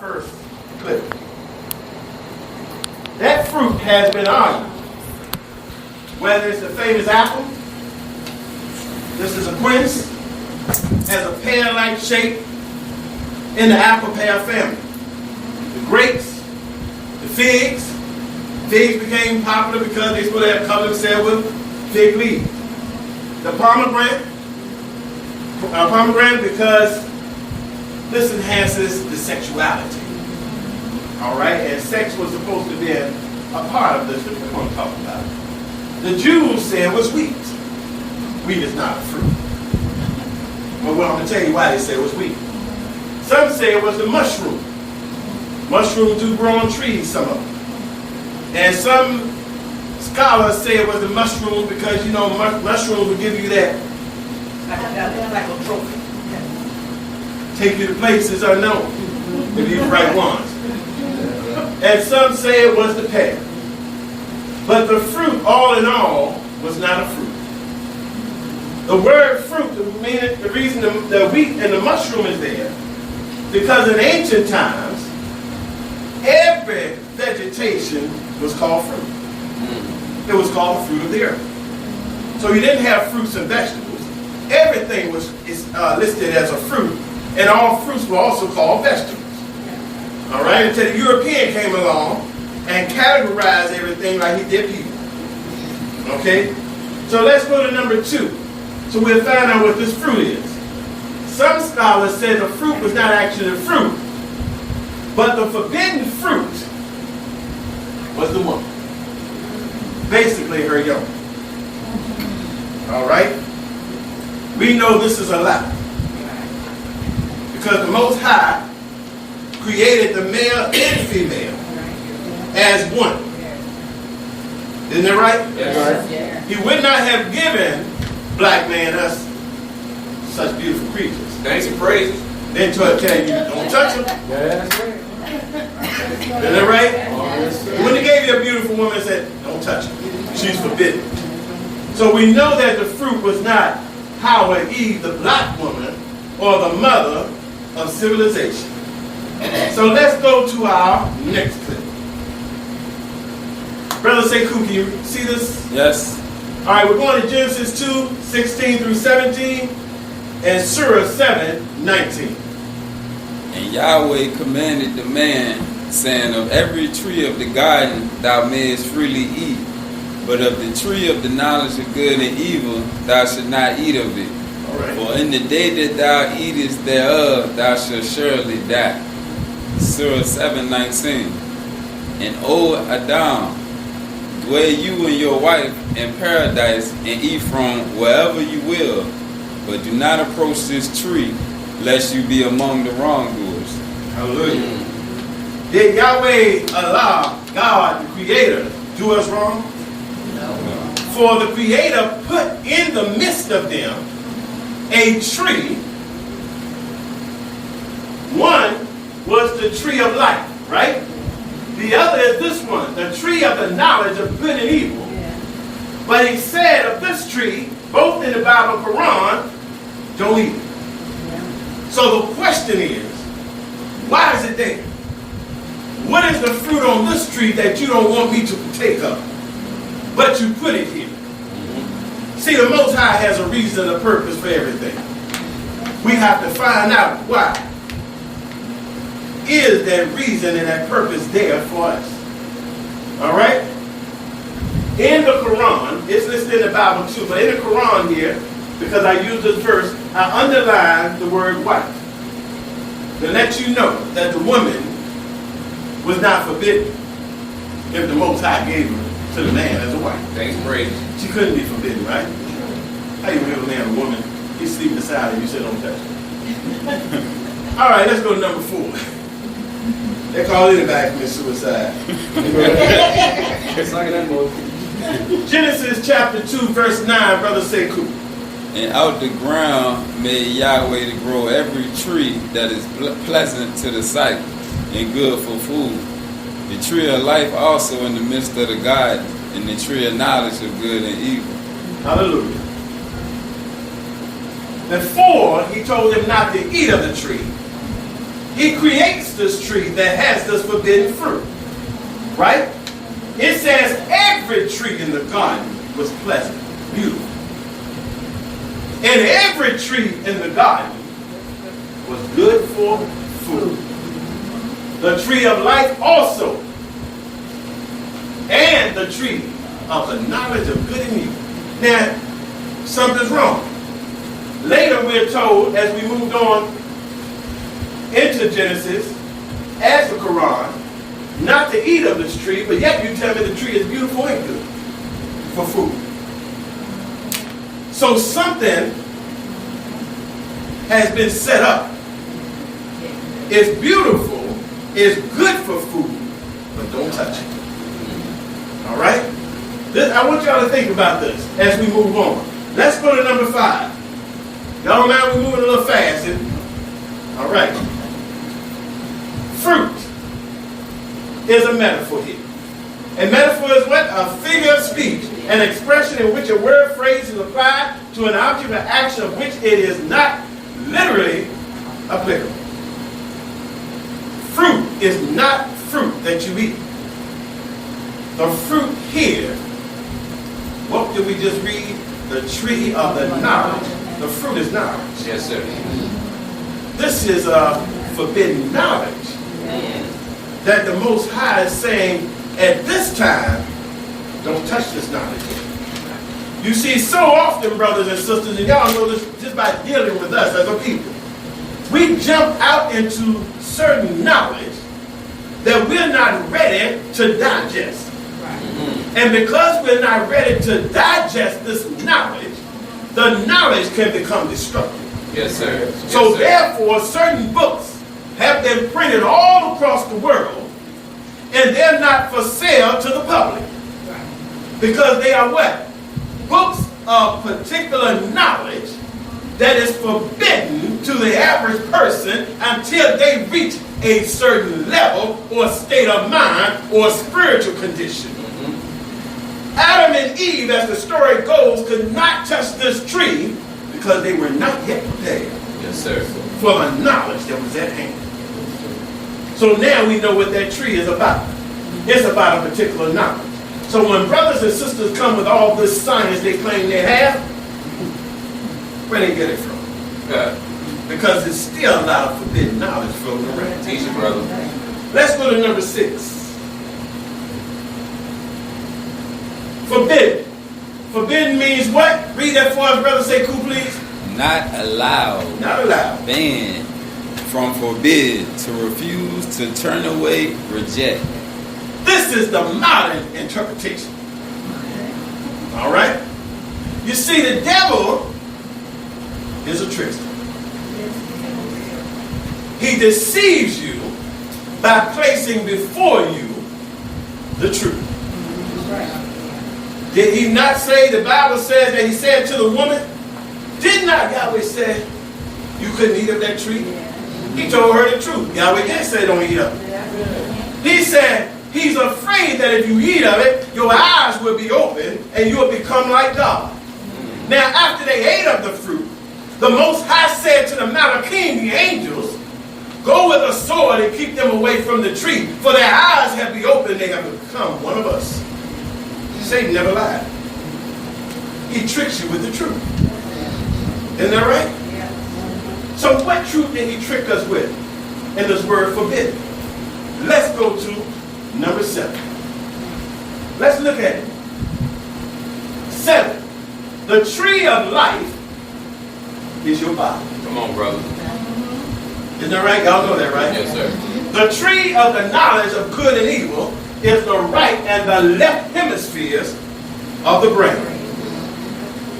first clip. That fruit has been argued. Whether it's the famous apple, this is a quince, has a pear-like shape in the apple pear family. The grapes, the figs. Figs became popular because they supposed to have covered themselves with fig leaves. The pomegranate because this enhances the sexuality. All right, and sex was supposed to be a part of this that we're going to talk about. The Jews said it was wheat. Wheat is not a fruit. But well, I'm going to tell you why they said it was wheat. Some say it was the mushroom. Mushrooms do grow on trees, some of them. And some scholars say it was the mushroom because, you know, mushrooms will give you that. Like a trophy. Take you to places unknown. If you the right ones. And some say it was the pear. But the fruit, all in all, was not a fruit. The word fruit, the reason the wheat and the mushroom is there, because in ancient times, every vegetation was called fruit. It was called the fruit of the earth. So you didn't have fruits and vegetables. Everything was listed as a fruit, and all fruits were also called vegetables. All right, until the European came along and categorized everything like he did people. Okay, so let's go to number 2. So we'll find out what this fruit is. Some scholars said the fruit was not actually a fruit, but the forbidden fruit was the woman. Basically her young. All right? We know this is a lie. Because the Most High created the male and female as one. Isn't that right? Yes. He would not have given black man us such beautiful creatures. Thanks and praises. Then to tell you, don't touch them. That's right. Isn't that right? He wouldn't have gave you a beautiful woman and said, don't touch her. She's forbidden. So we know that the fruit was not Hawa Eve, the black woman, or the mother of civilization. So let's go to our next clip. Brother Sekou, can you see this? Yes. All right, we're going to Genesis 2, 16 through 17, and Surah 7, 19. And Yahweh commanded the man, saying, of every tree of the garden thou mayest freely eat, but of the tree of the knowledge of good and evil thou shalt not eat of it. All right. For in the day that thou eatest thereof thou shalt surely die. Surah 7:19. And O Adam, dwell you and your wife in paradise and eat from wherever you will, but do not approach this tree, lest you be among the wrongdoers. Hallelujah. Did Yahweh Allah, God, the Creator, do us wrong? No. For the Creator put in the midst of them a tree. One was the tree of life, right? The other is this one, the tree of the knowledge of good and evil. Yeah. But he said of this tree, both in the Bible and Quran, don't eat it. Yeah. So the question is, why is it there? What is the fruit on this tree that you don't want me to partake of? But you put it here. See, the Most High has a reason and a purpose for everything. We have to find out why. Is that reason and that purpose there for us? All right? In the Quran, it's listed in the Bible too, but in the Quran here, because I use this verse, I underline the word wife to let you know that the woman was not forbidden if the Most High gave her to the man as a wife. Thanks and praises. She couldn't be forbidden, right? How you give a man a woman, he's sleeping beside her, you said don't touch her. All right, let's go to number 4. They call anybody commit suicide. Genesis chapter 2, verse 9, Brother Sekou. And out the ground made Yahweh to grow every tree that is pleasant to the sight and good for food. The tree of life also in the midst of the garden, and the tree of knowledge of good and evil. Hallelujah. Before, he told them not to eat of the tree. He creates this tree that has this forbidden fruit. Right? It says every tree in the garden was pleasant, beautiful. And every tree in the garden was good for food. The tree of life also. And the tree of the knowledge of good and evil. Now, something's wrong. Later we're told, as we moved on into Genesis, as the Quran, not to eat of this tree, but yet you tell me the tree is beautiful and good for food. So something has been set up. It's beautiful, it's good for food, but don't touch it. All right? I want y'all to think about this as we move on. Let's go to number 5. Y'all don't mind we moving a little fast, isn't it? All right. Fruit is a metaphor here. A metaphor is what? A figure of speech, an expression in which a word phrase is applied to an object or action of which it is not literally applicable. Fruit is not fruit that you eat. The fruit here, what did we just read? The tree of the knowledge. The fruit is knowledge. Yes, sir. This is a forbidden knowledge that the Most High is saying at this time, don't touch this knowledge. You see, so often, brothers and sisters, and y'all know this just by dealing with us as a people, we jump out into certain knowledge that we're not ready to digest. And because we're not ready to digest this knowledge, the knowledge can become destructive. Yes, sir. So therefore, certain books have been printed all across the world, and they're not for sale to the public. Because they are what? Books of particular knowledge that is forbidden to the average person until they reach a certain level or state of mind or spiritual condition. Adam and Eve, as the story goes, could not touch this tree because they were not yet prepared. Yes, sir. For the knowledge that was at hand. So now we know what that tree is about. It's about a particular knowledge. So when brothers and sisters come with all this science they claim they have, where they get it from? God. Because there's still a lot of forbidden knowledge floating around. Teach it, brother. Let's go to number 6. Forbidden. Forbidden means what? Read that for us, brother. Say cool, please. Not allowed. Not allowed. Banned. From forbid, to refuse, to turn away, reject. This is the modern interpretation. All right? You see, the devil is a trickster. He deceives you by placing before you the truth. Did he not say, the Bible says that he said to the woman, did not Yahweh say you couldn't eat of that tree? He told her the truth. Yahweh didn't say don't eat of it. He said he's afraid that if you eat of it, your eyes will be open and you will become like God. Now after they ate of the fruit, the Most High said to the Malachim, the angels, go with a sword and keep them away from the tree, for their eyes have been opened, they have become one of us. Satan never lied. He tricks you with the truth. Isn't that right? Yeah. So what truth did he trick us with in this word forbidden? Let's go to number 7. Let's look at it. 7. The tree of life is your body. Come on, brother. Isn't that right? Y'all know that, right? Yes, sir. The tree of the knowledge of good and evil is the right and the left hemispheres of the brain.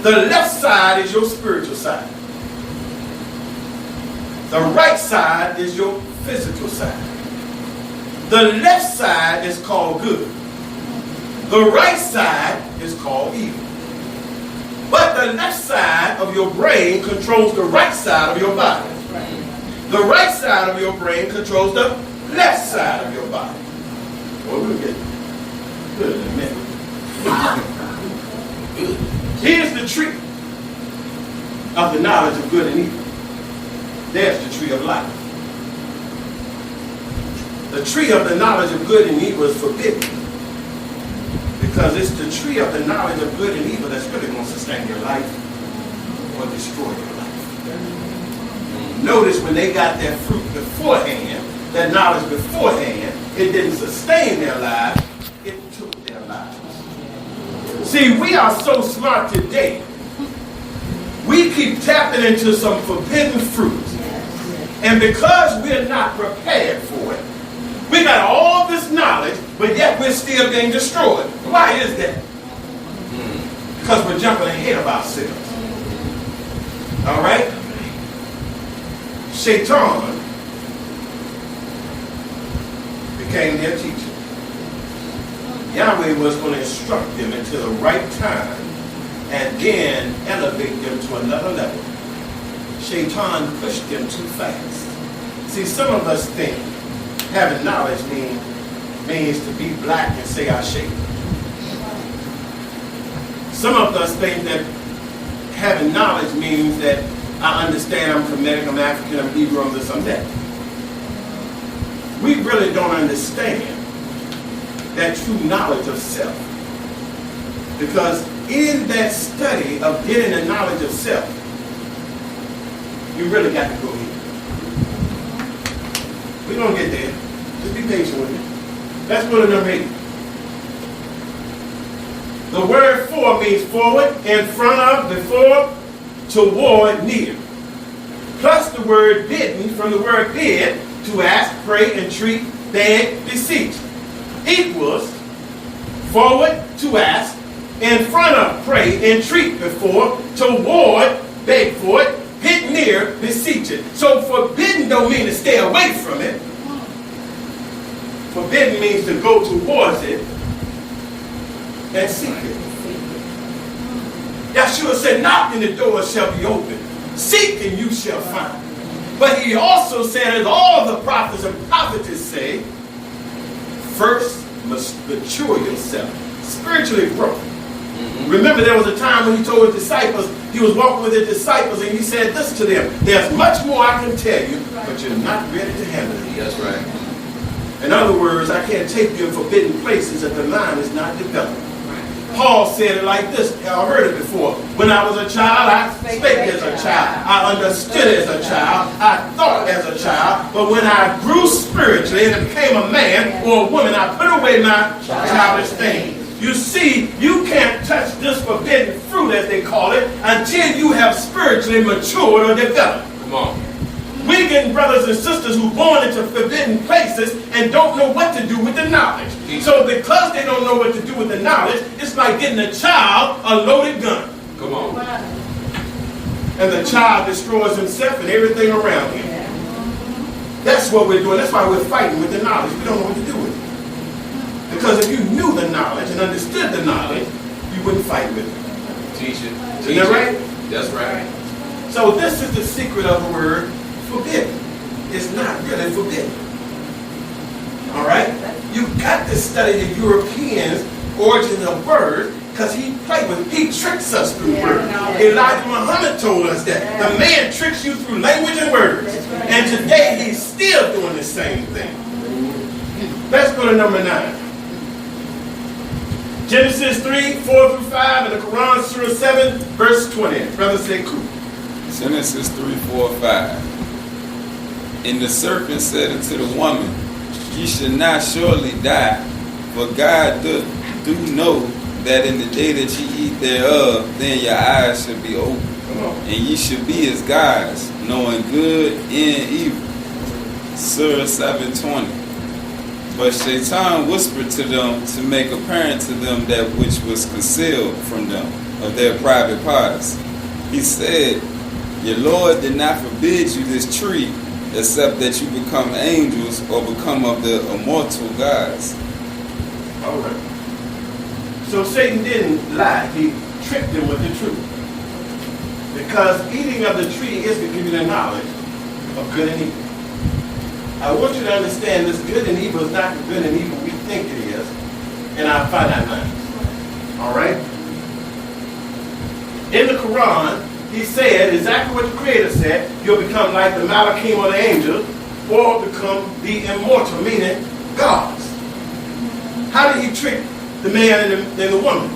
The left side is your spiritual side. The right side is your physical side. The left side is called good. The right side is called evil. But the left side of your brain controls the right side of your body. The right side of your brain controls the left side of your body. Well, we'll get good in a minute. Here's the tree of the knowledge of good and evil. There's the tree of life. The tree of the knowledge of good and evil is forbidden. Because it's the tree of the knowledge of good and evil that's really going to sustain your life or destroy your life. Notice when they got that fruit beforehand, that knowledge beforehand, it didn't sustain their lives, it took their lives. See, we are so smart today. We keep tapping into some forbidden fruit. And because we're not prepared for it, we got all this knowledge, but yet we're still being destroyed. Why is that? Because we're jumping ahead of ourselves. All right? Shaitan became their teacher. Yahweh was going to instruct them into the right time and then elevate them to another level. Shaitan pushed them too fast. See, some of us think having knowledge means to be black and say I shake. Some of us think that having knowledge means that I understand I'm Kemetic, I'm African, I'm Hebrew, I'm this, I'm that. We really don't understand that true knowledge of self. Because in that study of getting the knowledge of self, you really got to go here. We're going to get there. Just be patient with me. That's bullet number 8. The word for means forward, in front of, before, toward, near. Plus the word bidden from the word bid, to ask, pray, entreat, beg, beseech. Equals forward, to ask, in front of, pray, entreat, before, toward, beg for it, hit near, beseech it. So forbidden don't mean to stay away from it. Forbidden means to go towards it and seek it. Yeshua said, knock and the door shall be open. Seek and you shall find. But he also said, as all the prophets and prophetess say, first must mature yourself. Spiritually grow. Remember, there was a time when he told his disciples, he was walking with his disciples, and he said this to them: there's much more I can tell you, but you're not ready to handle it. That's right. In other words, I can't take you in forbidden places if the mind is not developed. Paul said it like this. I heard it before. When I was a child, I spake as a child. I understood as a child. I thought as a child. But when I grew spiritually and became a man or a woman, I put away my childish things. You see, you can't touch this forbidden fruit, as they call it, until you have spiritually matured or developed. Come on. We're getting brothers and sisters who are born into forbidden places and don't know what to do with the knowledge. So because they don't know what to do with the knowledge, it's like getting a child a loaded gun. Come on. And the child destroys himself and everything around him. That's what we're doing. That's why we're fighting with the knowledge. We don't know what to do with it. Because if you knew the knowledge and understood the knowledge, you wouldn't fight with it. Teach it. Isn't that right? That's right. So this is the secret of the word forbidden. It's not really forbidden. All right? You've got to study the Europeans' origin of words, because he tricks us through words. Elijah Muhammad told us that. The man tricks you through language and words. And today he's still doing the same thing. Let's go to number 9. Genesis 3, 4 through 5, and the Quran, Surah 7, verse 20. Brother say cool. Genesis 3, 4, 5. And the serpent said unto the woman, ye shall not surely die, for God do know that in the day that ye eat thereof, then your eyes shall be open, and ye shall be as gods, knowing good and evil. Surah 7:20. But Shaitan whispered to them to make apparent to them that which was concealed from them of their private parts. He said, your Lord did not forbid you this tree, except that you become angels or become of the immortal gods. All right. So Satan didn't lie. He tricked them with the truth. Because eating of the tree is to give you the knowledge of good and evil. I want you to understand this good and evil is not the good and evil we think it is in our finite minds. All right? In the Quran, he said exactly what the Creator said. You'll become like the Malachim or the angels, or be immortal, meaning gods. How did he trick the man and the woman?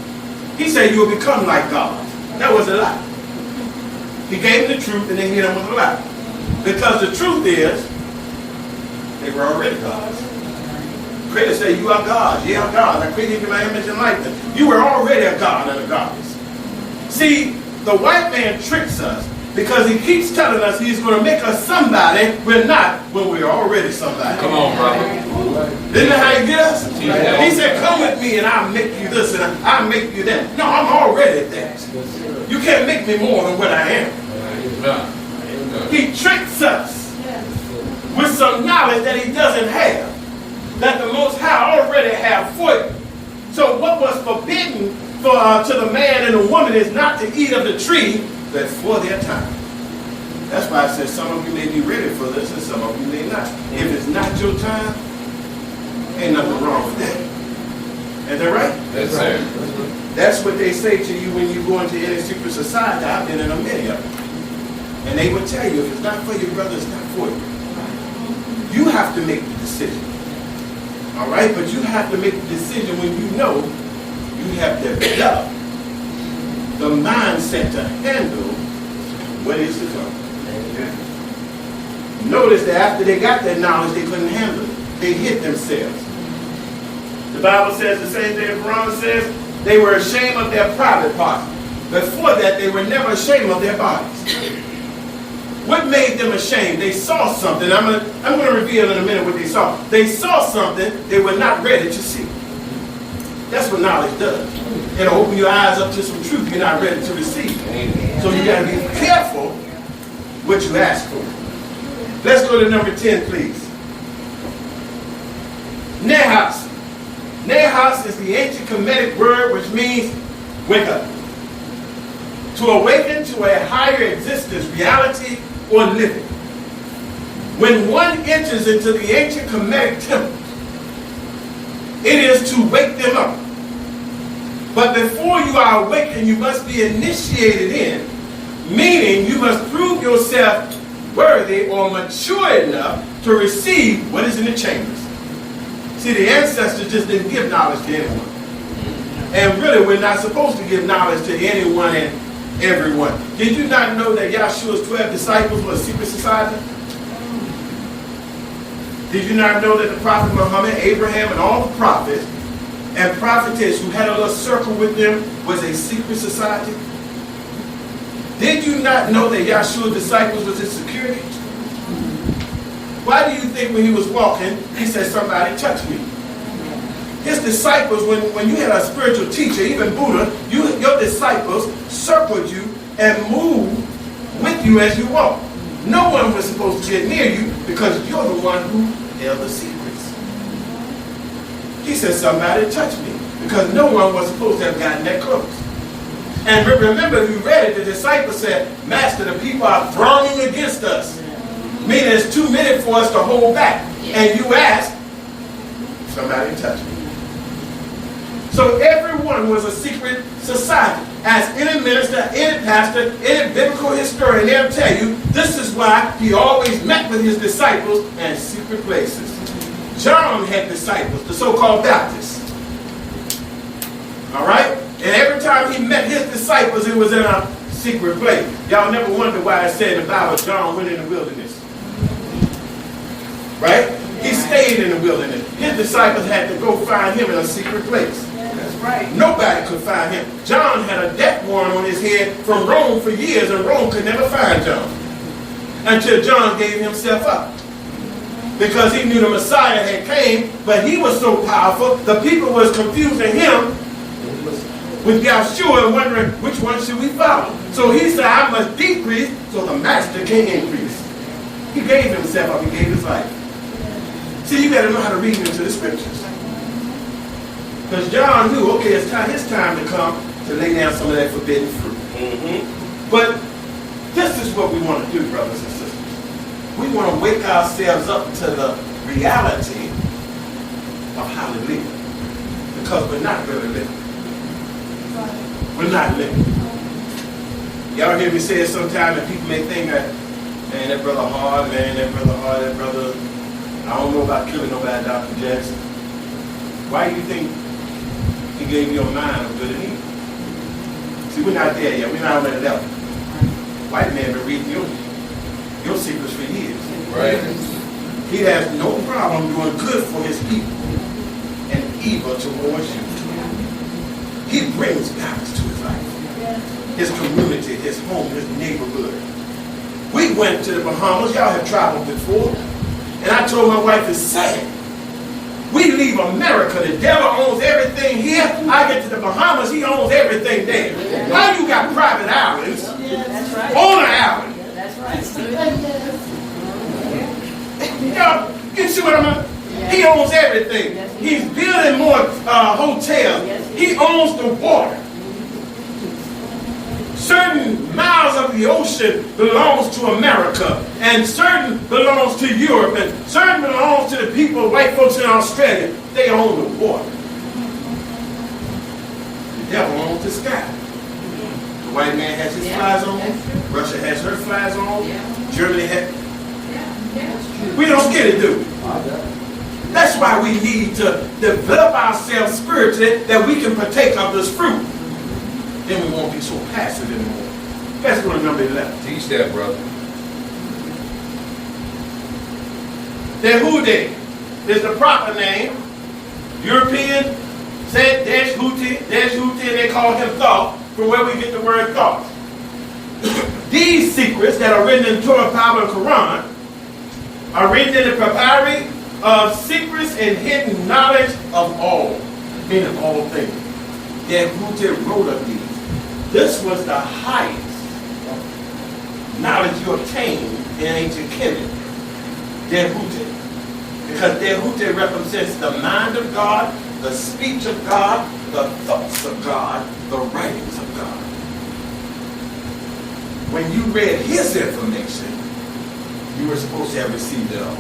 He said you will become like God. That was a lie. He gave them the truth and they hit him with a lie. Because the truth is, they were already gods. Creator said, you are God. You are God. I created you in my image and likeness. You were already a God and a goddess. See, the white man tricks us because he keeps telling us he's going to make us somebody we're not when we're already somebody. Come on, brother. Isn't that how he get us? He said, come with me and I'll make you this and I'll make you that. No, I'm already that. You can't make me more than what I am. He tricks us with some knowledge that he doesn't have, that the Most High already have for you. So what was forbidden to the man and the woman is not to eat of the tree before their time. That's why I said some of you may be ready for this and some of you may not. If it's not your time, ain't nothing wrong with that. Is that right? Yes, sir. That's what they say to you when you go into any secret society. I've been in a many of them. And they will tell you, if it's not for your brother, it's not for you. You have to make the decision. All right? But you have to make the decision when you know you have developed the mindset to handle what is to come. Notice that after they got that knowledge, they couldn't handle it. They hid themselves. The Bible says the same thing. Quran says they were ashamed of their private parts. Before that, they were never ashamed of their bodies. What made them ashamed? They saw something. I'm going to reveal in a minute what they saw. They saw something they were not ready to see. That's what knowledge does. It'll open your eyes up to some truth you're not ready to receive. So you got to be careful what you ask for. Let's go to number 10, please. Nehas. Nehas is the ancient Kemetic word which means wake up. To awaken to a higher existence, reality, or living. When one enters into the ancient Kemetic temples, it is to wake them up. But before you are awakened, you must be initiated in, meaning you must prove yourself worthy or mature enough to receive what is in the chambers. See, the ancestors just didn't give knowledge to anyone. And really, we're not supposed to give knowledge to anyone and everyone. Did you not know that Yahshua's 12 disciples were a secret society? Did you not know that the Prophet Muhammad, Abraham, and all the prophets and prophetess who had a little circle with them was a secret society? Did you not know that Yahshua's disciples was his security? Why do you think when he was walking, he said, somebody touch me? His disciples, when you had a spiritual teacher, even Buddha, your disciples circled you and moved with you as you walked. No one was supposed to get near you because you're the one who held the secrets. He said, somebody touch me, because no one was supposed to have gotten that close. And remember, if you read it, the disciples said, Master, the people are thronging against us. Meaning it's too many for us to hold back. And you ask, somebody touch me. So everyone was a secret society. As any minister, any pastor, any biblical historian, they'll tell you, this is why he always met with his disciples in secret places. John had disciples, the so-called Baptists. All right? And every time he met his disciples, it was in a secret place. Y'all never wonder why it said in the Bible, John went in the wilderness. Right? He stayed in the wilderness. His disciples had to go find him in a secret place. That's right. Nobody could find him. John had a death warrant on his head from Rome for years, and Rome could never find John until John gave himself up. Because he knew the Messiah had came, but he was so powerful, the people was confusing him with Yahshua and wondering which one should we follow. So he said, I must decrease so the master can increase. He gave himself up, he gave his life. See, you got to know how to read into the scriptures. Because John knew, okay, it's his time to come to lay down some of that forbidden fruit. But this is what we want to do, brothers and sisters. We want to wake ourselves up to the reality of how to live. Because we're not really living. We're not living. Y'all hear me say it sometimes, and people may think that Man, that brother hard, man, that brother, I don't know about killing nobody, Dr. Jackson. Why do you think he gave you a mind of good and evil? See, we're not there yet. We're not on that level. White man been reading your secrets for years. Right. He has no problem doing good for his people and evil towards you. He brings balance to his life, his community, his home, his neighborhood. We went to the Bahamas. Y'all have traveled before. And I told my wife, it's sad. We leave America. The devil owns everything here. I get to the Bahamas. He owns everything there. Now you got private islands That's right. on an island. That's right. Y'all, you see what I'm saying? He owns everything. He's building more hotels. He owns the water. Certain miles of the ocean belongs to America, and certain belongs to Europe, and certain belongs to the people, white folks in Australia. They own the water. The devil owns the sky. The white man has his flies on. Russia has her flies on. Germany has. We don't get it, do we? That's why we need to develop ourselves spiritually that we can partake of this fruit. Then we won't be so passive anymore. Let's go to number 11. Teach that, brother. Dehude is the proper name. European said Deshuti, and they call him thought, from where we get the word thought. These secrets that are written in Torah, Bible, and Quran are written in the papyri of secrets and hidden knowledge of all, meaning all things. Dehude wrote of these. This was the highest knowledge you obtained in ancient Kemet. Dehude. Because Dehude represents the mind of God, the speech of God, the thoughts of God, the writings of God. When you read his information, you were supposed to have received it all.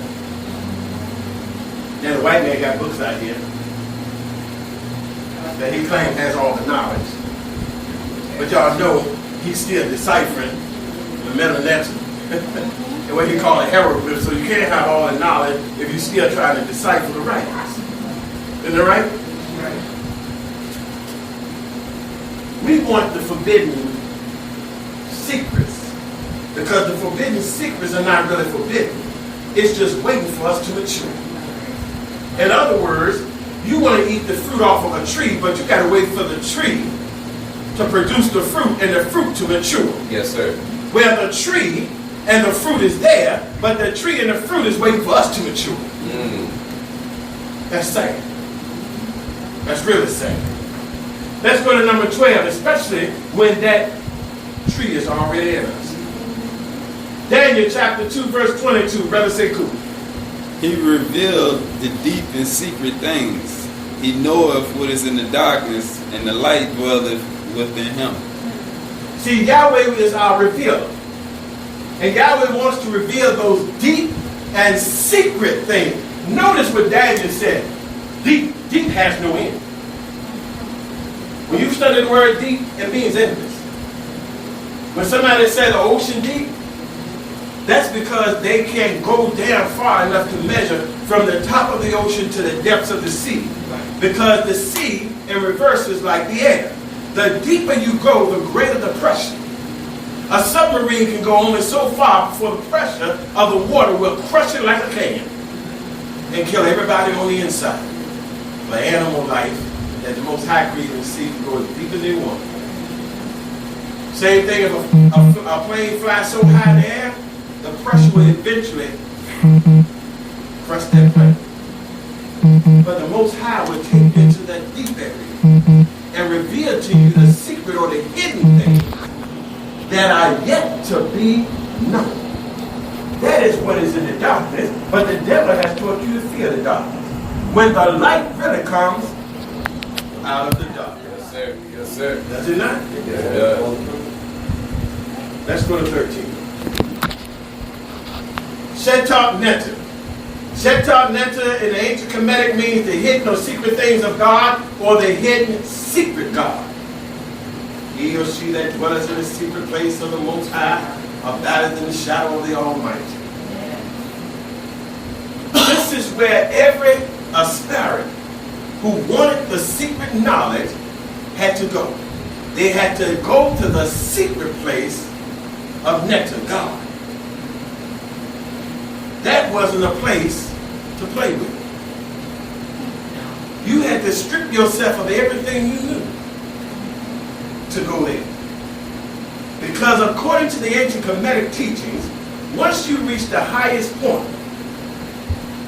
Now the white man got books out here that he claims has all the knowledge. But y'all know he's still deciphering the meta-letter. And what he called a hieroglyph. So you can't have all the knowledge if you're still trying to decipher the writings. Isn't that right? Right. We want the forbidden secrets. Because the forbidden secrets are not really forbidden. It's just waiting for us to mature. In other words, you want to eat the fruit off of a tree, but you got to wait for the tree to produce the fruit and the fruit to mature. Yes, sir. Where the tree and the fruit is there, but the tree and the fruit is waiting for us to mature. That's sad. That's really sad. Let's go to number 12, especially when that tree is already in us. Daniel chapter 2, verse 22. Brother say cool. He revealed the deep and secret things. He knoweth what is in the darkness, and the light dwelleth within him. See, Yahweh is our revealer. And Yahweh wants to reveal those deep and secret things. Notice what Daniel said. Deep has no end. When you study the word deep, it means endless. When somebody said the ocean deep, that's because they can't go down far enough to measure from the top of the ocean to the depths of the sea. Because the sea, in reverse, is like the air. The deeper you go, the greater the pressure. A submarine can go only so far before the pressure of the water will crush it like a can and kill everybody on the inside. But animal life, that the Most High created in the sea, can go as deep as they want. Same thing if a plane flies so high in the air, the pressure will eventually crush that plane. But the Most High will take you into that deep area and reveal to you the secret or the hidden things that are yet to be known. That is what is in the darkness, but the devil has taught you to fear the darkness. When the light really comes out of the darkness. Yes, sir. Yes, sir. Does it not? Yes, it does. Let's go to 13. Shetat Neter. Shetat Neter in the ancient Kemetic means the hidden or secret things of God, or the hidden secret God. He or she that dwelleth in the secret place of the Most High are better than the shadow of the Almighty. This is where every aspirant who wanted the secret knowledge had to go. They had to go to the secret place of nectar, God. That wasn't a place to play with. You had to strip yourself of everything you knew to go there. Because according to the ancient Kemetic teachings, once you reached the highest point,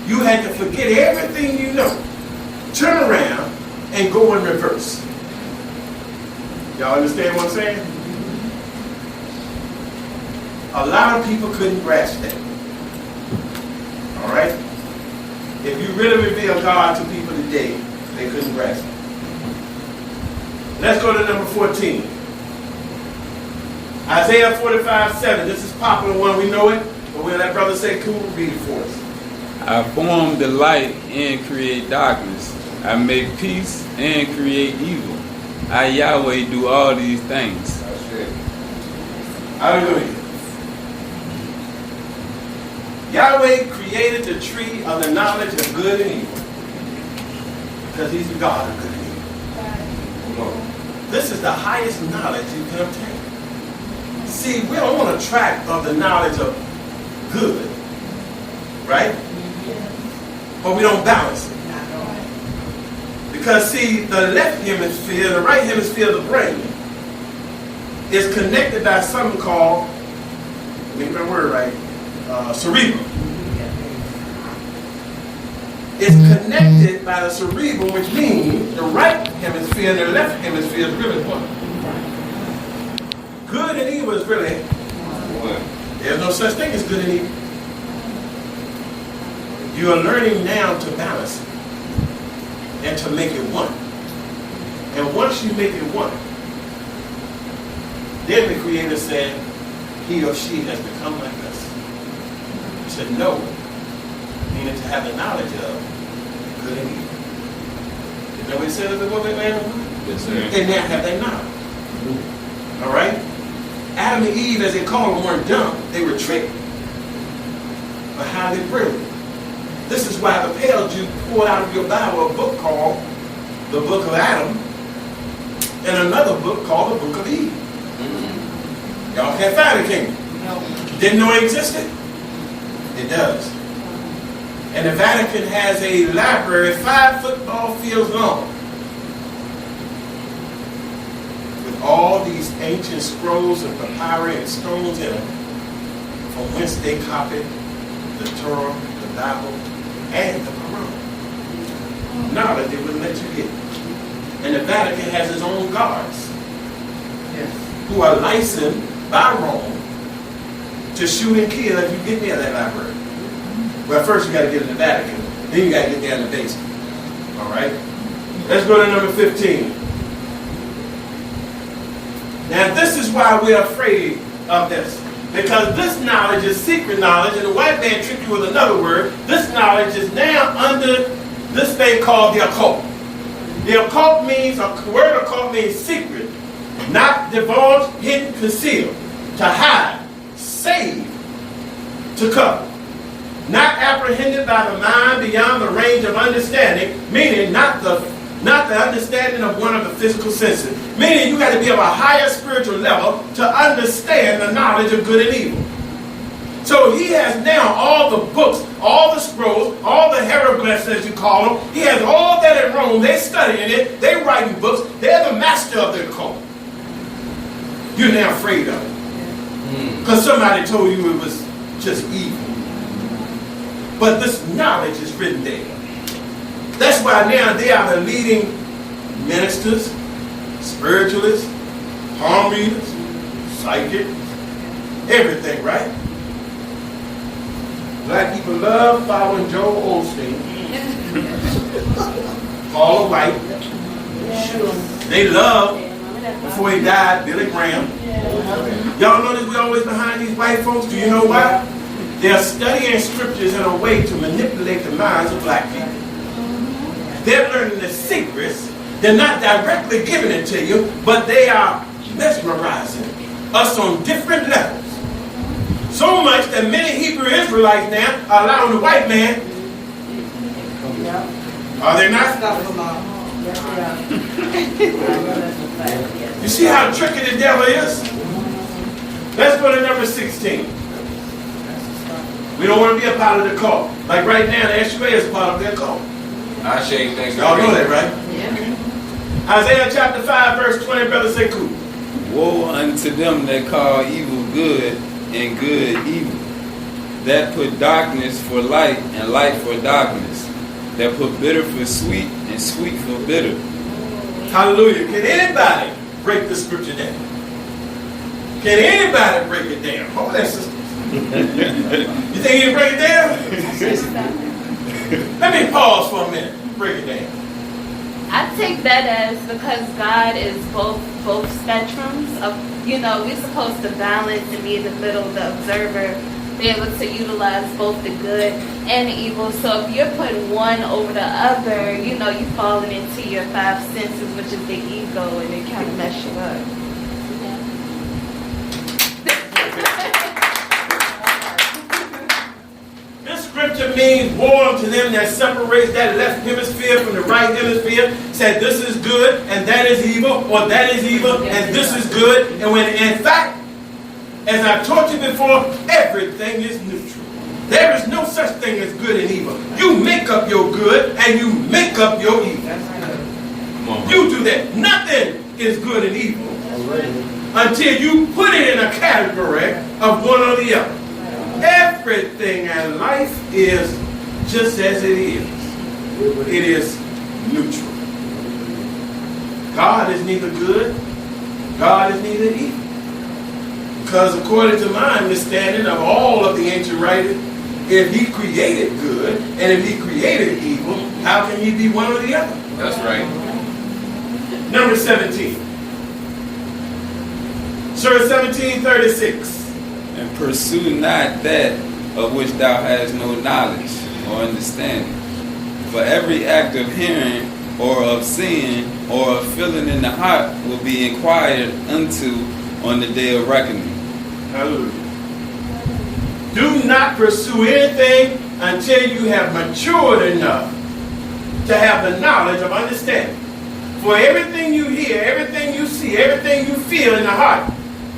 you had to forget everything you know, turn around, and go in reverse. Y'all understand what I'm saying? A lot of people couldn't grasp that. All right? If you really reveal God to people today, they couldn't grasp it. Let's go to number 14. Isaiah 45:7. This is a popular one. We know it. But when that brother say, cool, read it for us. I form the light and create darkness. I make peace and create evil. I, Yahweh, do all these things. That's it. Hallelujah. Yahweh created the tree of the knowledge of good and evil. Because he's the God of good and evil. Come on. This is the highest knowledge you can obtain. See, we don't want a track of the knowledge of good, right? But we don't balance it. Because see, the left hemisphere, the right hemisphere of the brain is connected by something called, let me get my word right, cerebrum. It's connected by the cerebrum, which means the right hemisphere and the left hemisphere is really one. Good and evil is really one. There's no such thing as good and evil. You are learning now to balance it and to make it one. And once you make it one, then the Creator said, he or she has become like us. To know, meaning to have the knowledge of good and evil. You know what he said in the book of Adam? Yes, sir. They now have that knowledge. All right? Adam and Eve, as they call them, weren't dumb. They were tricked. But how they brilliant. This is why the pale Jew pulled out of your Bible a book called the Book of Adam and another book called the Book of Eve. Y'all can't find it, can you? Didn't know it existed? It does. And the Vatican has a library 5 football fields long with all these ancient scrolls and papyri and stones in them from whence they copied the Torah, the Bible, and the Quran. Knowledge they wouldn't let you get. And the Vatican has its own guards who are licensed by Rome to shoot and kill if you get near that library. Well, first you got to get in the Vatican, then you got to get down in the basement. All right? Let's go to number 15. Now, this is why we're afraid of this. Because this knowledge is secret knowledge, and the white man tricked you with another word. This knowledge is now under this thing called the occult. The occult means, the word occult means secret, not divulged, hidden, concealed, to hide, save, to cover. Not apprehended by the mind beyond the range of understanding, meaning not the understanding of one of the physical senses. Meaning you got to be of a higher spiritual level to understand the knowledge of good and evil. So he has now all the books, all the scrolls, all the hieroglyphs as you call them. He has all that in Rome. They're studying it. They're writing books. They're the master of the occult. You're now afraid of it. Because somebody told you it was just evil. But this knowledge is written there. That's why now they are the leading ministers, spiritualists, palm readers, psychics, everything, right? Black people love following Joel Osteen, Paula White. They love, before he died, Billy Graham. Y'all notice we're always behind these white folks? Do you know why? They're studying scriptures in a way to manipulate the minds of black people. They're learning the secrets. They're not directly giving it to you, but they are mesmerizing us on different levels So much that many Hebrew Israelites now are allowing the white man. Are they not? You see how tricky the devil is? Let's go to number 16. We don't want to be a part of the cult. Like right now, the SUA is a part of their cult. I shake things. Y'all know that, right? Yeah. Isaiah chapter 5, verse 20, brother say cool. Woe unto them that call evil good and good evil, that put darkness for light and light for darkness, that put bitter for sweet and sweet for bitter. Hallelujah. Can anybody break the scripture down? Can anybody break it down? Hold that, sister. You think you can break it down? Let me pause for a minute. Break it down. I take that as because God is both spectrums of, we're supposed to balance and be in the middle, the observer, be able to utilize both the good and the evil. So if you're putting one over the other, you're falling into your five senses, which is the ego, and it kind of mess you up. This scripture means woe unto them that separates that left hemisphere from the right hemisphere. Said this is good and that is evil, or that is evil and this is good. And when in fact, as I've taught you before, everything is neutral. There is no such thing as good and evil. You make up your good and you make up your evil. You do that. Nothing is good and evil until you put it in a category of one or the other. Everything in life is just as it is. It is neutral. God is neither good, God is neither evil. Because according to my understanding of all of the ancient writers, if he created good and if he created evil, how can he be one or the other? That's right. Number 17. Surah 17:36. And pursue not that of which thou hast no knowledge or understanding. For every act of hearing or of seeing or of feeling in the heart will be inquired unto on the day of reckoning. Hallelujah. Do not pursue anything until you have matured enough to have the knowledge of understanding. For everything you hear, everything you see, everything you feel in the heart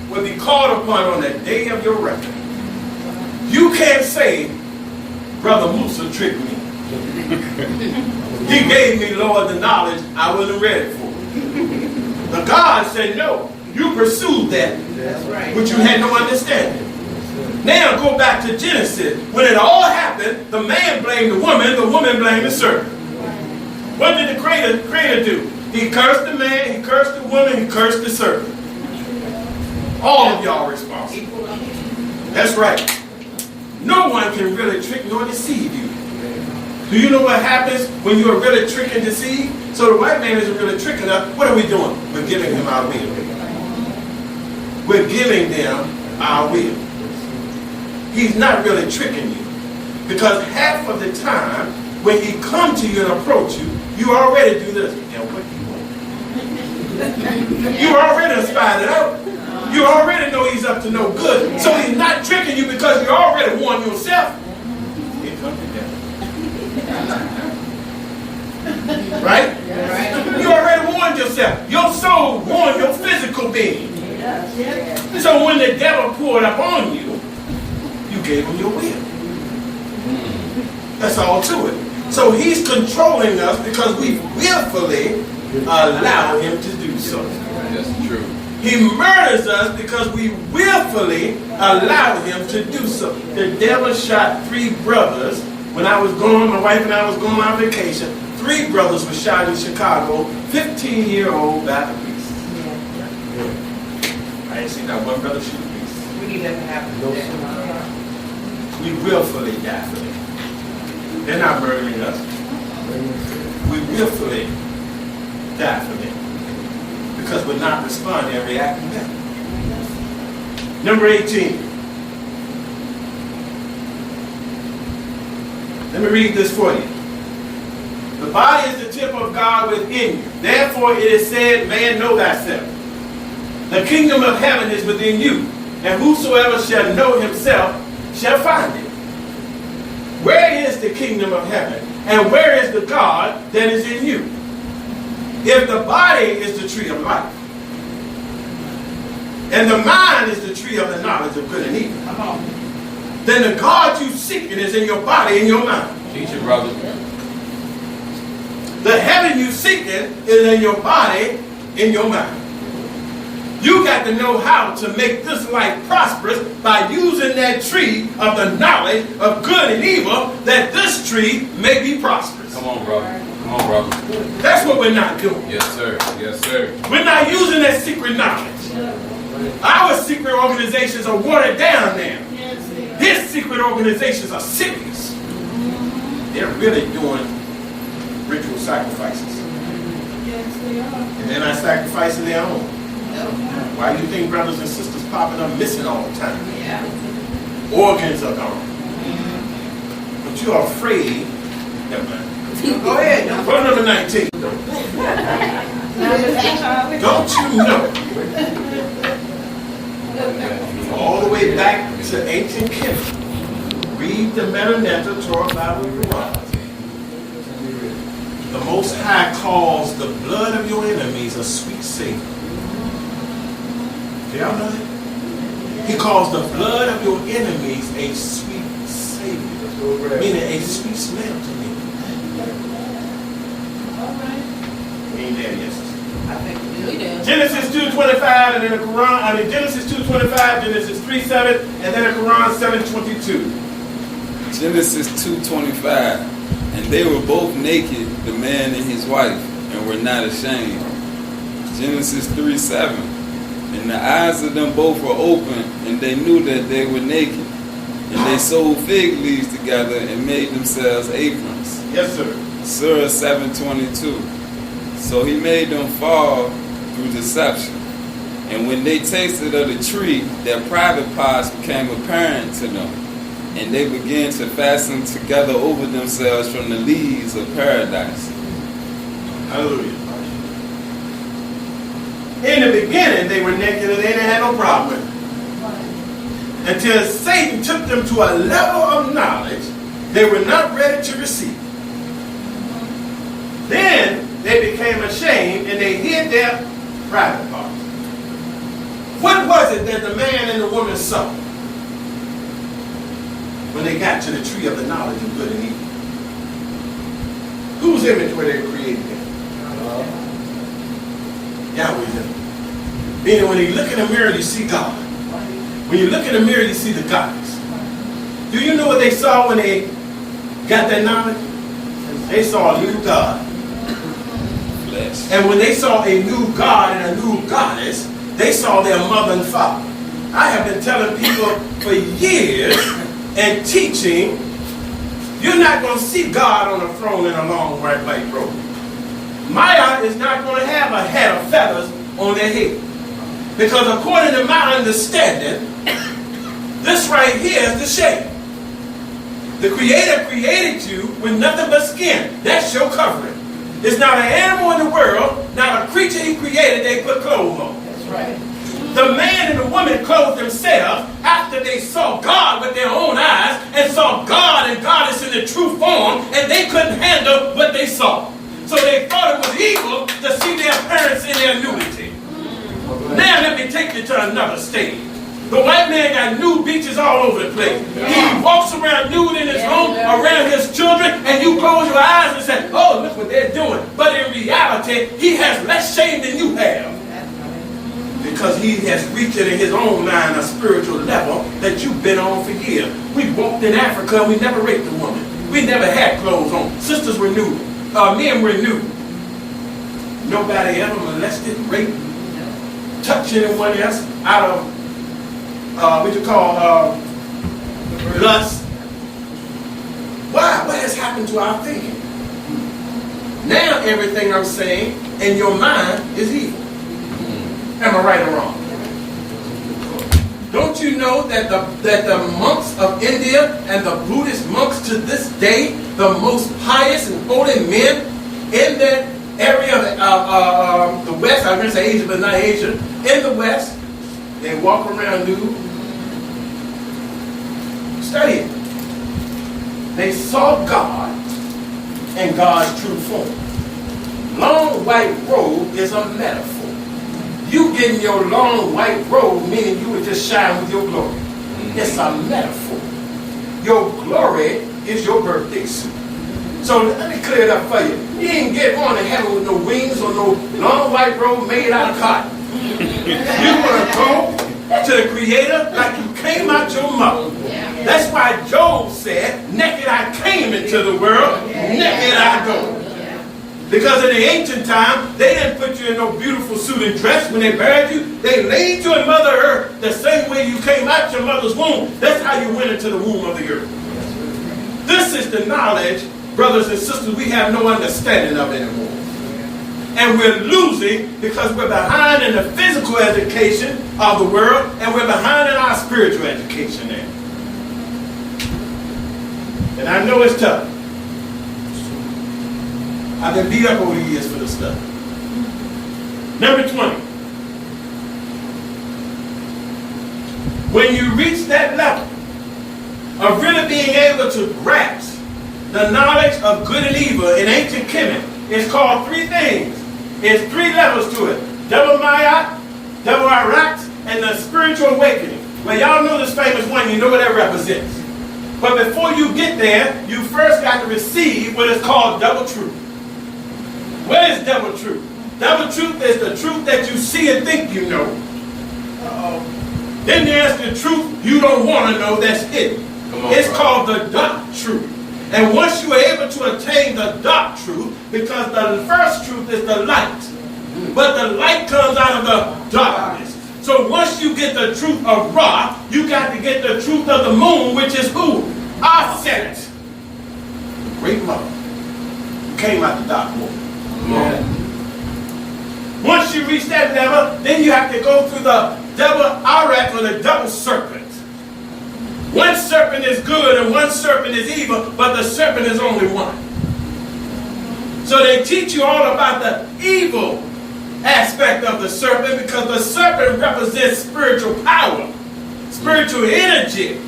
will be called upon on the day of your reckoning. You can't say, Brother Musa tricked me. He gave me, Lord, the knowledge I wasn't ready for. But God said, no, you pursued that, That's right. which you had no understanding. Now go back to Genesis. When it all happened, the man blamed the woman blamed the serpent. What did the creator do? He cursed the man, he cursed the woman, he cursed the serpent. All of y'all responsible. That's right. No one can really trick nor deceive you. Do you know what happens when you are really tricked and deceived? So the white man isn't really tricking us. What are we doing? We're giving him our will. We're giving them our will. He's not really tricking you. Because half of the time, when he come to you and approach you, you already do this. Now what do you want? You already spied it out. You already know he's up to no good. So he's not tricking you because you already warned yourself. Here comes the devil. Right? You already warned yourself. Your soul warned your physical being. So when the devil poured up on you, you gave him your will. That's all to it. So he's controlling us because we willfully allow him to do so. That's true. He murders us because we willfully allow him to do so. The devil shot 3 brothers when I was gone, my wife and I was going on vacation. 3 brothers were shot in Chicago, 15-year-old Baptist. I ain't seen not one brother shoot a piece. We need that to happen. We willfully die for them. They're not murdering us. We willfully die for them. Because we're not responding and reacting back. Number 18. Let me read this for you. The body is the temple of God within you. Therefore it is said, man, know thyself. The kingdom of heaven is within you. and whosoever shall know himself shall find it. Where is the kingdom of heaven? And where is the God that is in you? If the body is the tree of life, and the mind is the tree of the knowledge of good and evil, Come on. then the God you seeking is in your body and your mind. Teach it, brother. The heaven you seeking is in your body, in your mind. You got to know how to make this life prosperous by using that tree of the knowledge of good and evil, that this tree may be prosperous. Come on, brother. Come on, brother. That's what we're not doing. Yes, sir. Yes, sir. We're not using that secret knowledge. Our secret organizations are watered down now. His secret organizations are serious. They're really doing ritual sacrifices. And they're not sacrificing their own. Why do you think brothers and sisters popping up missing all the time? Yeah. Organs are gone. But you're afraid. Never mind. Go ahead. Point number 19. Don't you know? All the way back to ancient Kemet. Read the Maranatha, Torah, Bible, Quran. The Most High calls the blood of your enemies a sweet savor. Do y'all know that? He calls the blood of your enemies a sweet savor, meaning a sweet smell to me. Ain't there, yes. I think we do. Genesis 2:25, and then the Quran. Genesis 2:25, Genesis 3:7, and then the Quran 7:22. Genesis 2:25. And they were both naked, the man and his wife, and were not ashamed. Genesis 3:7. And the eyes of them both were open, and they knew that they were naked. And they sewed fig leaves together and made themselves aprons. Yes, sir. Surah 7:22. So he made them fall through deception. And when they tasted of the tree, their private parts became apparent to them. And they began to fasten together over themselves from the leaves of paradise. Hallelujah. In the beginning, they were naked and they didn't have no problem with it. Until Satan took them to a level of knowledge they were not ready to receive. Then they became ashamed and they hid their private parts. What was it that the man and the woman saw when they got to the tree of the knowledge of good and evil? Whose image were they created in? Yahweh's image. Meaning when you look in the mirror, you see God. When you look in the mirror, you see the goddess. Do you know what they saw when they got that knowledge? They saw a new God. Flesh. And when they saw a new God and a new goddess, they saw their mother and father. I have been telling people for years and teaching, you're not going to see God on a throne in a long white robe. Maya is not going to have a head of feathers on their head. Because according to my understanding, this right here is the shape. The Creator created you with nothing but skin. That's your covering. It's not an animal in the world, not a creature He created they put clothes on. That's right. The man and the woman clothed themselves after they saw God with their own eyes and saw God and goddess in the true form, and they couldn't handle what they saw. So they thought it was evil to see their parents in their nudity. Now let me take you to another stage. The white man got nude beaches all over the place. He walks around nude in his home, around his children, and you close your eyes and say, oh, look what they're doing. But in reality, he has less shame than you have. Because he has reached in his own mind a spiritual level that you've been on for years. We walked in Africa and we never raped a woman. We never had clothes on. Sisters were nude. Men were nude. Nobody ever molested, raped, touched anyone else out of lust. Why? What has happened to our thinking? Now everything I'm saying in your mind is evil. Am I right or wrong? Don't you know that the monks of India and the Buddhist monks to this day, the most pious and holy men in that area of the West, I was going to say Asia, but not Asia, in the West, they walk around nude, Study it. They saw God in God's true form. Long white robe is a metaphor. You getting your long white robe meaning you would just shine with your glory. It's a metaphor. Your glory is your birthday suit. So let me clear it up for you. You ain't get on to heaven with no wings or no long white robe made out of cotton. You want to go to the Creator like you came out your mother. That's why Job said, naked I came into the world, naked I go. Because in the ancient time, they didn't put you in no beautiful suit and dress when they buried you. They laid you in Mother Earth the same way you came out your mother's womb. That's how you went into the womb of the earth. This is the knowledge, brothers and sisters, we have no understanding of anymore. And we're losing because we're behind in the physical education of the world and we're behind in our spiritual education now. And I know it's tough. I've been beat up over the years for this stuff. Number 20. When you reach that level of really being able to grasp the knowledge of good and evil in ancient Kemet, it's called three things. It's three levels to it. Double Mayat, double Arat, and the spiritual awakening. Well, y'all know this famous one, you know what that represents. But before you get there, you first got to receive what is called double truth. What is double truth? Double truth is the truth that you see and think you know. Then there's the truth you don't want to know that's hidden. It's called the dark truth. And once you are able to attain the dark truth, because the first truth is the light, but the light comes out of the darkness. So once you get the truth of Ra, you got to get the truth of the moon, which is who? Asenet. The great mother who came out the dark womb. Once you reach that level, then you have to go through the double Arat or the double serpent. One serpent is good and one serpent is evil, but the serpent is only one. So they teach you all about the evil aspect of the serpent because the serpent represents spiritual power, spiritual energy.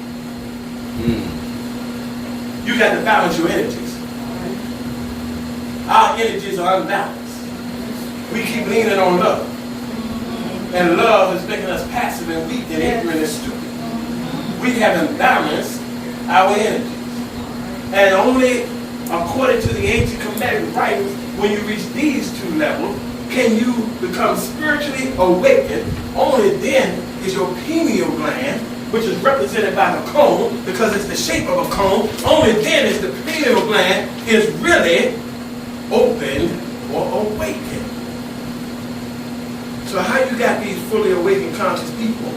You got to balance your energies. Our energies are unbalanced. We keep leaning on love. And love is making us passive and weak and ignorant and stupid. We haven't balanced our energies. And only according to the ancient Kemetic writings, when you reach these two levels, can you become spiritually awakened. Only then is your pineal gland, which is represented by the cone, because it's the shape of a cone, only then is the pineal gland is really open or awakened. So how you got these fully awakened conscious people?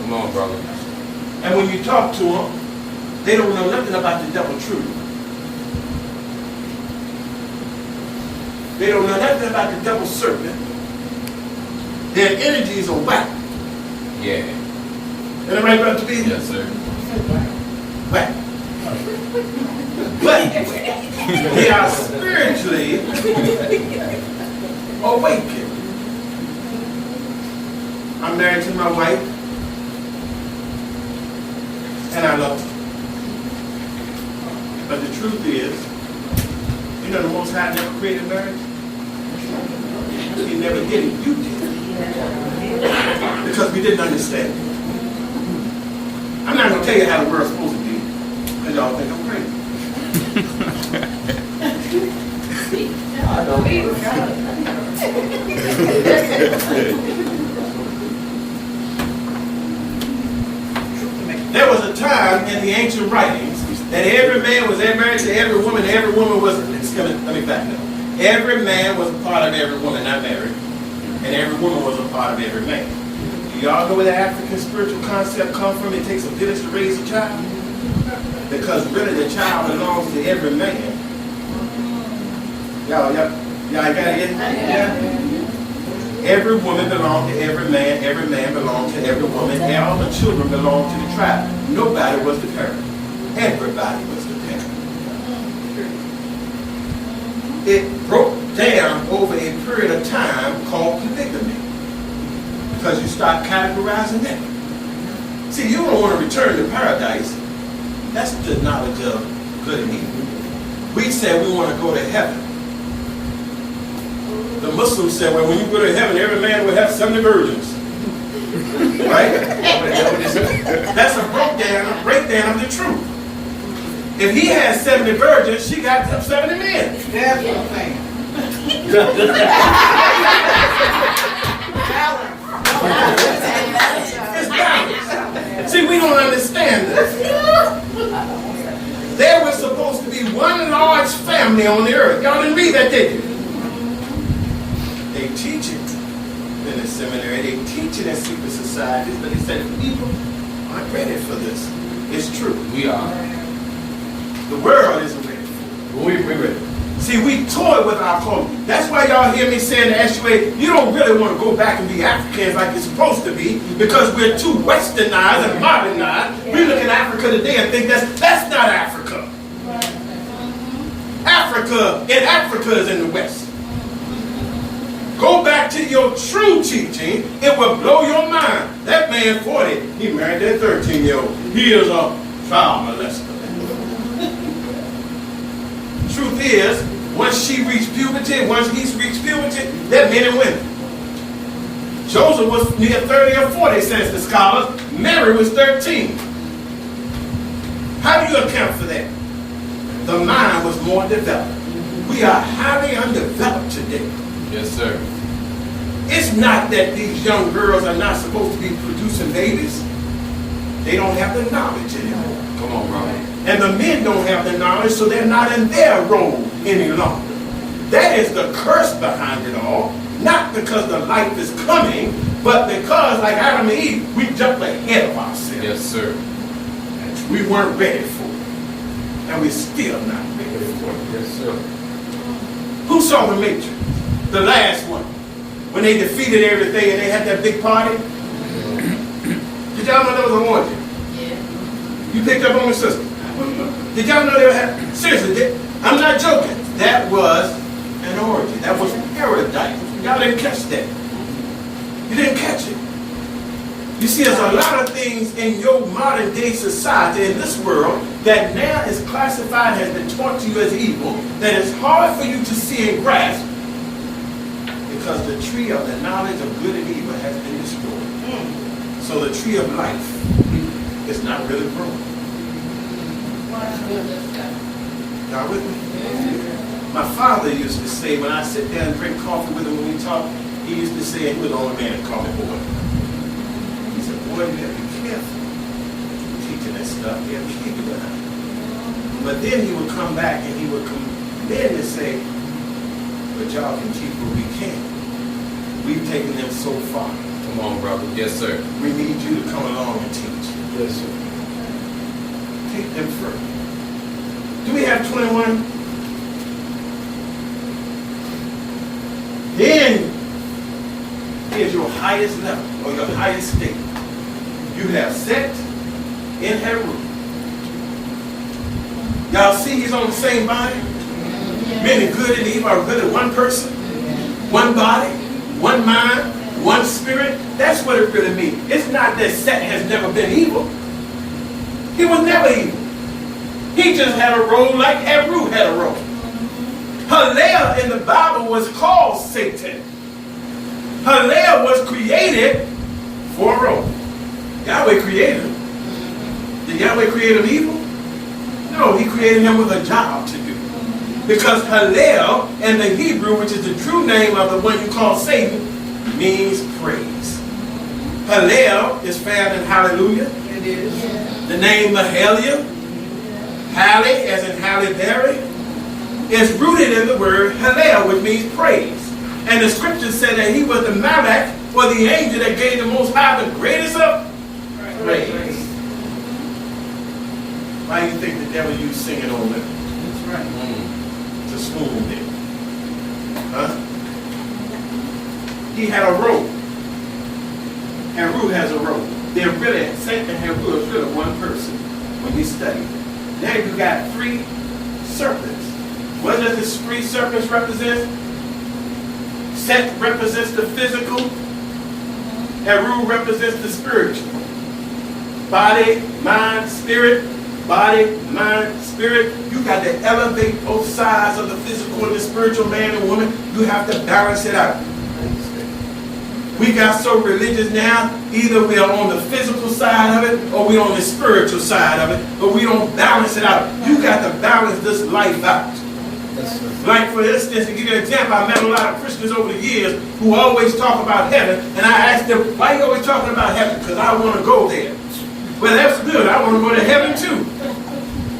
Come on, brother. And when you talk to them, they don't know nothing about the double truth. They don't know nothing about the double serpent. Their energies are whack. Yeah. Is that right, Brother B? Yes, sir. Whack. But they are spiritually awakened. I'm married to my wife, and I love her. But the truth is, you know the Most High never created marriage? He never did it. You did. Because we didn't understand it. I'm not going to tell you how the world's supposed to be, because y'all think I'm crazy. I don't. There was a time in the ancient writings that every man was married to every woman was, let me back up. Every man was a part of every woman, not married, and every woman was a part of every man. Do y'all know where the African spiritual concept comes from? It takes a village to raise a child. Because really the child belongs to every man. Y'all got it? Yeah. Every woman belonged to every man belonged to every woman, and all the children belonged to the tribe. Nobody was the parent. Everybody was the parent. It broke down over a period of time called polygamy. Because you start categorizing that. See, you don't want to return to paradise That's the knowledge of good and evil. We said we want to go to heaven. The Muslims said, well, when you go to heaven, every man will have 70 virgins. Right? That's a breakdown of the truth. If he has 70 virgins, she got 70 men. That's what I'm saying. It's balance. See, we don't understand this. There was supposed to be one large family on the earth. Y'all didn't read that, did you? They teach it in the seminary. They teach it in secret societies, but they said people aren't ready for this. It's true. We are. The world isn't ready for it. We're ready. See, we toy with our culture. That's why y'all hear me saying to SUA, you don't really want to go back and be Africans like you're supposed to be, because we're too westernized and modernized. We look at Africa today and think that's not Africa. Africa is in the West. Go back to your true teaching, it will blow your mind. That man 40, he married that 13-year-old. He is a child molester. Truth is, once she reached puberty, once he's reached puberty, they're men and women. Joseph was near 30 or 40, says the scholars. Mary was 13. How do you account for that? The mind was more developed. We are highly undeveloped today. Yes, sir. It's not that these young girls are not supposed to be producing babies. They don't have the knowledge anymore. Come on, brother. And the men don't have the knowledge, so they're not in their role any longer. That is the curse behind it all. Not because the life is coming, but because, like Adam and Eve, we jumped ahead of ourselves. Yes, sir. We weren't ready for it. And we're still not ready for it. Yes, sir. Who saw the Matrix? The last one. When they defeated everything and they had that big party? Did y'all know there was an orgy? Yeah. You picked up on the sister. Did y'all know they were having? Seriously, I'm not joking. That was an orgy. That was paradise. Y'all didn't catch that. You didn't catch it. You see, there's a lot of things in your modern day society, in this world, that now is classified, has been taught to you as evil, that is hard for you to see and grasp, because the tree of the knowledge of good and evil has been destroyed. So the tree of life is not really growing. Y'all with me? My father used to say, when I sit down and drink coffee with him when we talk, he used to say, and he was the only man that called me boy. He said, boy, you have to be careful teaching that stuff. You have to keep it behind. But then he would come back and he would come then and say, but y'all can teach what we can. We've taken them so far. Come on, brother. Yes, sir. We need you to come along and teach. Yes, sir. Take them further. Do we have 21? Then, here's your highest level, or your highest state. You have Set in Heru. Y'all see he's on the same body? Meaning good and evil are really one person, one body, one mind, one spirit. That's what it really means. It's not that Set has never been evil. He was never evil. He just had a role like Heru had a role. Hallel in the Bible was called Satan. Hallel was created for a role. Yahweh created him. Did Yahweh create him evil? No, he created him with a job to do. Because Hallel in the Hebrew, which is the true name of the one you call Satan, means praise. Hallel is found in Hallelujah. It is. The name Mahalia, Halle as in Halle Berry, is rooted in the word Hallel, which means praise. And the scripture said that he was the Malach, or the angel that gave the Most High the greatest of praise. Why do you think the devil used singing on them? That's right. To swoon them? Huh? He had a role. Heru has a role. They're really, Satan and Heru is really one person when you study. Now you got 3 serpents. What does the 3 serpents represent? Set represents the physical. Heru represents the spiritual. Body, mind, spirit. body, mind, spirit. You got to elevate both sides of the physical and the spiritual, man and woman. You have to balance it out. We got so religious now, either we are on the physical side of it or we're on the spiritual side of it, but we don't balance it out. You got to balance this life out. Like, for instance, to give you an example, I met a lot of Christians over the years who always talk about heaven, and I asked them, why are you always talking about heaven? Because I want to go there. Well, that's good. I want to go to heaven too.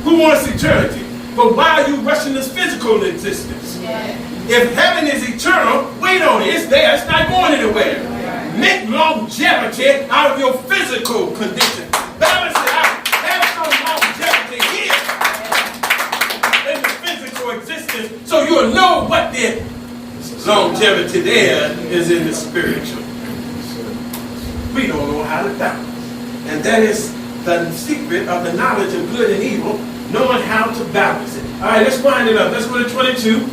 Who wants eternity? But why are you rushing this physical existence? If heaven is eternal, wait on it. It's there. It's not going anywhere. Make longevity out of your physical condition. Balance it out. Have some longevity here in the physical existence, so you'll know what the longevity there is in the spiritual. We don't know how to balance. And that is the secret of the knowledge of good and evil, knowing how to balance it. All right, let's wind it up. Let's go to 22.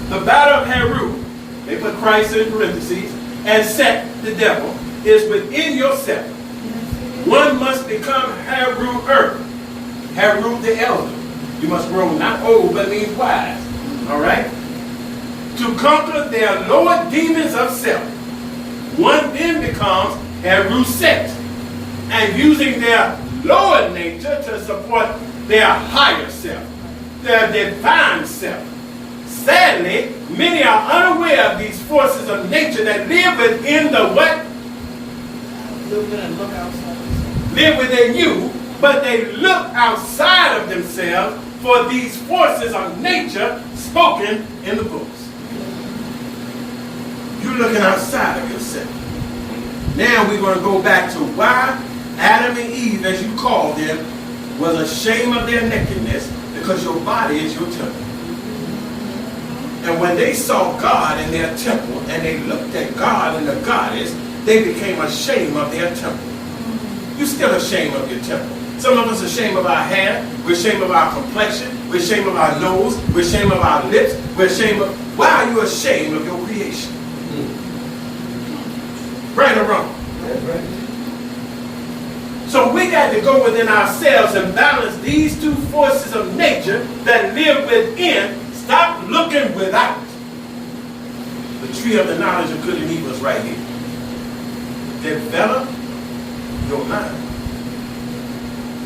The battle of Heru, they put Christ in parentheses, and set the devil, is within yourself. One must become Heru-er. Heru the elder. You must grow not old, but means wise. All right? To conquer their lower demons of self. One then becomes Heru set, and using their lower nature to support their higher self, their divine self. Sadly, many are unaware of these forces of nature that live within the what? Live within you, but they look outside of themselves for these forces of nature spoken in the books. You're looking outside of yourself. Now we're going to go back to why Adam and Eve, as you called them, was ashamed of their nakedness, because your body is your temple. And when they saw God in their temple, and they looked at God and the goddess, they became ashamed of their temple. You're still ashamed of your temple. Some of us are ashamed of our hair. We're ashamed of our complexion. We're ashamed of our nose. We're ashamed of our lips. We're ashamed of... Why are you ashamed of your creation? Right or wrong? So we got to go within ourselves and balance these two forces of nature that live within. Stop looking without. The tree of the knowledge of good and evil is right here. Develop your mind.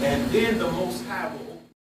And then the Most High